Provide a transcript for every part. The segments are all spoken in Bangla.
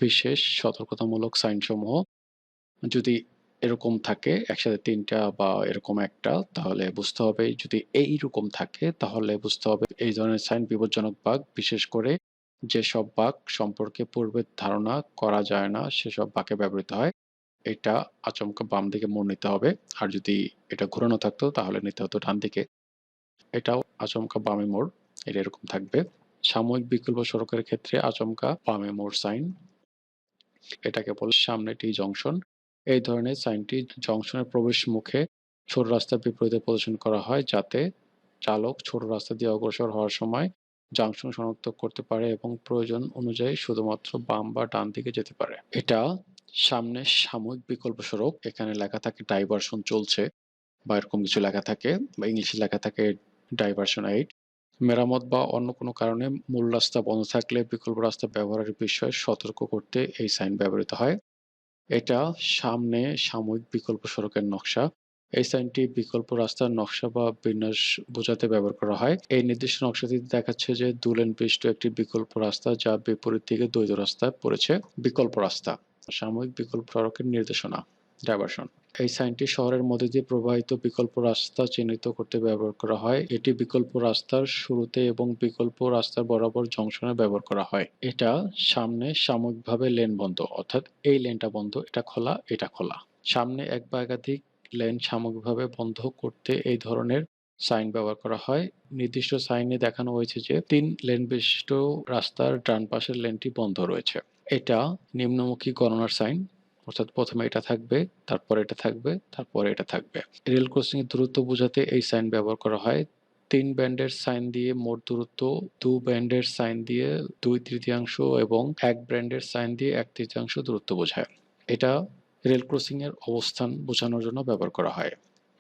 বিশেষ সতর্কতামূলক সাইন সমূহ যদি এরকম থাকে একসাথে ৩ টা বা এরকম একটা, তাহলে বুঝতে হবে, যদি এইরকম থাকে তাহলে বুঝতে হবে এই ধরনের সাইন বিপজ্জনক বাগ। বিশেষ করে যেসব বাগ সম্পর্কে পূর্বে ধারণা করা যায় না সেসব বাঁকে ব্যবহৃত হয়। এটা আচমকা বাম দিকে মোড় নিতে হবে। আর যদি এটা ঘোরানো থাকতো তাহলে নিতে হতো ডান দিকে। এটাও আচমকা বামে মোড়। এটা এরকম থাকবে। সাময়িক বিকল্প সড়কের ক্ষেত্রে আচমকা বামে মোড় সাইন। এটাকে বলে সামনে টি জংশন। এই ধরনের সাইনটি জংশনের প্রবেশ মুখে ছোট রাস্তার বিপরীতে প্রদর্শন করা হয়, যাতে চালক ছোট রাস্তা দিয়ে অগ্রসর হওয়ার সময় জংশন শনাক্ত করতে পারে এবং প্রয়োজন অনুযায়ী শুধুমাত্র বাম বা ডান দিকে যেতে পারে। এটা সামনে সাময়িক বিকল্প সড়ক। এখানে লেখা থাকে ডাইভারশন চলছে বা এরকম কিছু লেখা থাকে, বা ইংলিশে লেখা থাকে ডাইভারশন 8। মেরামত বা অন্য কোনো কারণে মূল রাস্তা বন্ধ থাকলে বিকল্প রাস্তা ব্যবহারের বিষয়ে সতর্ক করতে এই সাইন ব্যবহৃত হয়। এটা সামনে সাময়িক বিকল্প সড়কের নকশা। এই সাইনটি বিকল্প রাস্তার নকশা বা বিন্যাস বোঝাতে ব্যবহার করা হয়। এই নির্দিষ্ট নকশাটিতে দেখাচ্ছে যে দুলেন বিশিষ্ট একটি বিকল্প রাস্তা যা বিপরীত দিকে দ্বৈত রাস্তায় পড়েছে। বিকল্প রাস্তা সাময়িক বিকল্প সড়কের নির্দেশনা ডাইভারশন। এই সাইনটি শহরের মধ্যে দিয়ে প্রবাহিত বিকল্প রাস্তা চিহ্নিত করতে ব্যবহার করা হয়। এটি বিকল্প রাস্তার শুরুতে এবং বিকল্প রাস্তার বরাবর জংশনে ব্যবহার করা হয়। এটা সামনে সাময়িকভাবে লেন বন্ধ, অর্থাৎ এই লেনটা বন্ধ, এটা খোলা, এটা খোলা। সামনে এক বা একাধিক লেন সাময়িকভাবে বন্ধ করতে এই ধরনের সাইন ব্যবহার করা হয়। নির্দিষ্ট সাইনে দেখানো হয়েছে যে ৩ লেন বিশিষ্ট রাস্তার ডান পাশের লেনটি বন্ধ রয়েছে। এটা নিম্নমুখী গণনার সাইন, অর্থাৎ প্রথমে এটা থাকবে, তারপরে এটা থাকবে, তারপরে এটা থাকবে। রেল ক্রসিং এর দূরত্ব বোঝাতে এই সাইন ব্যবহার করা হয়। ৩ ব্যান্ডের সাইন দিয়ে মোট দূরত্ব, ২ ব্যান্ডের সাইন দিয়ে ২/৩ এবং ১ ব্যান্ডের সাইন দিয়ে ১/৩ দূরত্ব বোঝায়। এটা রেল ক্রসিং এর অবস্থান বোঝানোর জন্য ব্যবহার করা হয়।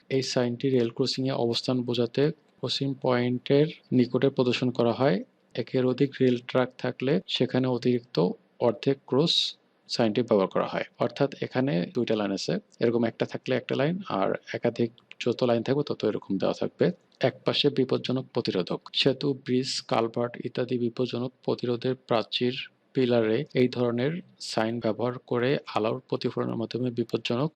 এই সাইনটি রেল ক্রসিং এ অবস্থান বোঝাতে ক্রসিং পয়েন্টের নিকটে প্রদর্শন করা হয়। একের অধিক রেল ট্র্যাক থাকলে সেখানে অতিরিক্ত অর্ধেক ক্রস সাইনটি ব্যবহার করা হয়। অর্থাৎ এখানে ২ টা লাইন আছে। এরকম একটা থাকলে একটা লাইন, আর একাধিক যত লাইন থাকবে তত এরকম দেওয়া থাকবে। একপাশে বিপজ্জনক প্রতিরোধক। সেতু, ব্রিজ, কালভার্ট ইত্যাদি বিপজ্জনক প্রতিরোধের প্রাচীর, পিলারে এই ধরনের সাইন ব্যবহার করে আলোর প্রতিফলনের মাধ্যমে বিপজ্জনক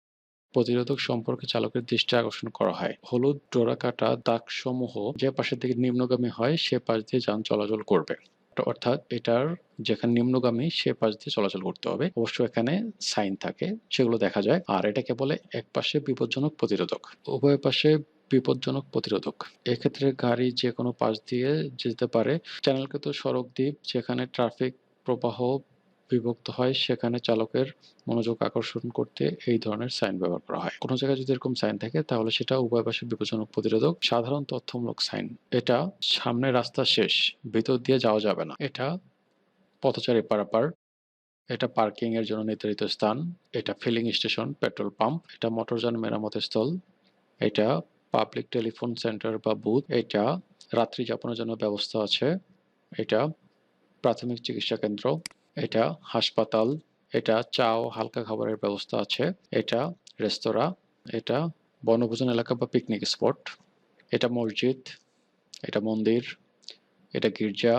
প্রতিরোধক সম্পর্কে চালকের দৃষ্টি আকর্ষণ করা হয়। হলুদ ডোরাকাটা দাগসমূহ যে পাশের দিকে নিম্নগামী হয় সে পাশ দিয়ে যান চলাচল করবে। অর্থাৎ এটার যেখানে নিম্নগামী সে পাশ দিয়ে চলাচল করতে হবে। অবশ্য এখানে সাইন থাকে, সেগুলো দেখা যায়। আর এটাকে বলে একপাশে বিপজ্জনক প্রতিরোধক। উভয় পাশে বিপজ্জনক প্রতিরোধক। এক্ষেত্রে গাড়ি যেকোনো পাশ দিয়ে যেতে পারে। চ্যানেলকৃত সড়ক দ্বীপ যেখানে ট্রাফিক প্রবাহ বিভক্ত হয় সেখানে চালকের মনোযোগ আকর্ষণ করতে এই ধরনের সাইন ব্যবহার করা হয়। কোনো জায়গায় যদি এরকম সাইন থাকে তাহলে সেটা উভয় পাশে বিপজ্জনক প্রতিরোধক। সাধারণ তথ্যমূলক সাইন। এটা সামনে রাস্তা শেষ, ভিতর দিয়ে যাওয়া যাবে না। এটা পথচারী পারাপার। এটা পার্কিং এর জন্য নির্ধারিত স্থান। এটা ফিলিং স্টেশন, পেট্রোল পাম্প। এটা মোটরযান মেরামতের স্থল। এটা পাবলিক টেলিফোন সেন্টার বা বুথ। এটা রাত্রি যাপনের জন্য ব্যবস্থা আছে। এটা প্রাথমিক চিকিৎসা কেন্দ্র। এটা হাসপাতাল। এটা চা ও হালকা খাবারের ব্যবস্থা আছে। এটা রেস্তোরাঁ। এটা বনভোজন এলাকা বা পিকনিক স্পট। এটা মসজিদ। এটা মন্দির। এটা গির্জা।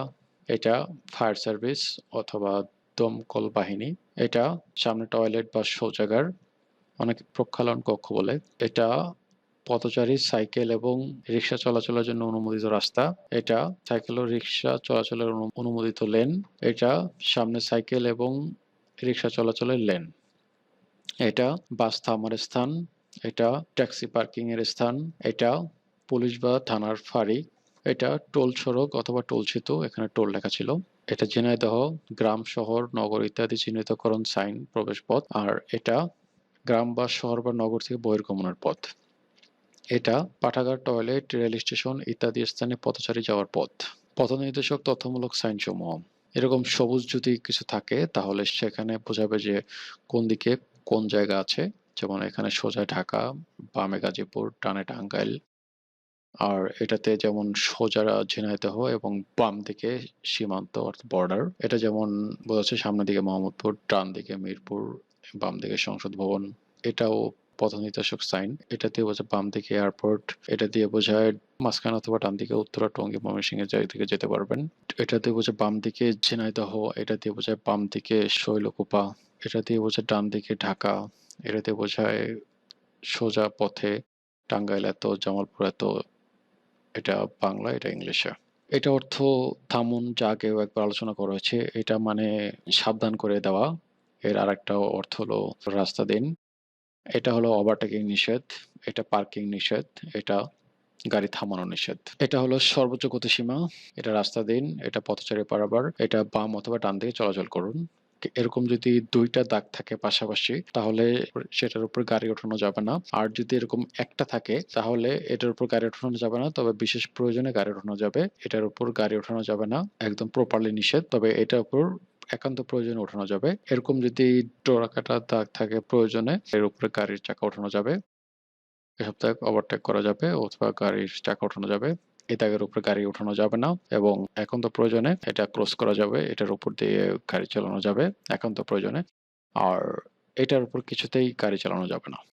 এটা ফায়ার সার্ভিস অথবা দমকল বাহিনী। এটা সামনে টয়লেট বা শৌচাগার, অনেকে প্রক্ষালন কক্ষ বলে। এটা পথচারী, সাইকেল এবং রিক্সা চলাচলের জন্য অনুমোদিত রাস্তা। এটা সাইকেল ও রিক্সা চলাচলের অনুমোদিত লেন। এটা সামনে সাইকেল এবং রিক্সা চলাচলের লেন। এটা বাস থামার স্থান। এটা ট্যাক্সি পার্কিং এর স্থান। এটা পুলিশ বা থানার ফাঁড়ি। এটা টোল সড়ক অথবা টোল সেতু, এখানে টোল লেখা ছিল। এটা ঝিনাইদহ গ্রাম, শহর, নগর ইত্যাদি চিহ্নিতকরণ সাইন প্রবেশ পথ। আর এটা গ্রাম বা শহর বা নগর থেকে বহির্গমনের পথ। এটা পাঠাগার, টয়লেট, রেল স্টেশন ইত্যাদি স্থানে পথচারী যাওয়ার পথ। পথনির্দেশক তথ্যমূলক সাইনসমূহ। এরকম সবুজ যদি কিছু থাকে তাহলে সেখানে বোঝাবে যে কোন দিকে কোন জায়গা আছে। যেমন এখানে সোজা ঢাকা, বামে গাজীপুর, ডানে টাঙ্গাইল। আর এটাতে যেমন সোজা ঝিনাইদহ এবং বাম দিকে সীমান্ত অর্থাৎ বর্ডার। এটা যেমন বোঝাচ্ছে সামনের দিকে মোহাম্মদপুর, ডান দিকে মিরপুর, বাম দিকে সংসদ ভবন। এটাও পথনির্দেশক সাইন। এটা দিয়ে বোঝায় বাম দিকে এয়ারপোর্ট। এটা দিয়ে বোঝায় মাঝখানে অথবা ডান দিকে উত্তরা, টঙ্গী, ময়মনসিংহের দিকে যেতে পারবেন। এটা দিয়ে বোঝায় বাম দিকে ঝিনাইদহ। এটা দিয়ে বোঝায় বাম দিকে শৈলকুপা। এটা দিয়ে বোঝায় ডান দিকে ঢাকা। এটা দিয়ে বোঝায় সোজা পথে টাঙ্গাইল এত, জামালপুর এত। এটা বাংলা, এটা ইংলিশে। এটা অর্থ থামুন, যা আগেও একবার আলোচনা করা হয়েছে। এটা মানে সাবধান করে দেওয়া। এর আরেকটা অর্থ হলো রাস্তা দিন। এটা হলো ওভারটেকিং নিষেধ। এটা পার্কিং নিষেধ। এটা গাড়ি থামানো নিষেধ। এটা হলো সর্বোচ্চ গতিসীমা। এটা রাস্তা দিন। এটা পথচারী পারাবার। এটা বাম অথবা ডান দিকে চলাচল করুন। এরকম যদি ২ টা দাগ থাকে পাশাপাশি তাহলে সেটার উপর গাড়ি ওঠানো যাবে না। আর যদি এরকম একটা থাকে তাহলে এটার উপর গাড়ি ওঠানো যাবে না। তবে বিশেষ প্রয়োজনে গাড়ি ওঠানো যাবে। এটার উপর গাড়ি ওঠানো যাবে না। একদম প্রপারলি নিষেধ। তবে এটার উপর একান্ত প্রয়োজনে ওঠানো যাবে। এরকম যদি ডোরাকাটা দাগ থাকে প্রয়োজনে এর উপরে গাড়ির চাকা ওঠানো যাবে। এসব দাগ ওভারটেক করা যাবে অথবা গাড়ির চাকা ওঠানো যাবে। এই দাগের উপরে গাড়ি ওঠানো যাবে না এবং একান্ত প্রয়োজনে এটা ক্রস করা যাবে। এটার উপর দিয়ে গাড়ি চালানো যাবে একান্ত প্রয়োজনে। আর এটার উপর কিছুতেই গাড়ি চালানো যাবে না।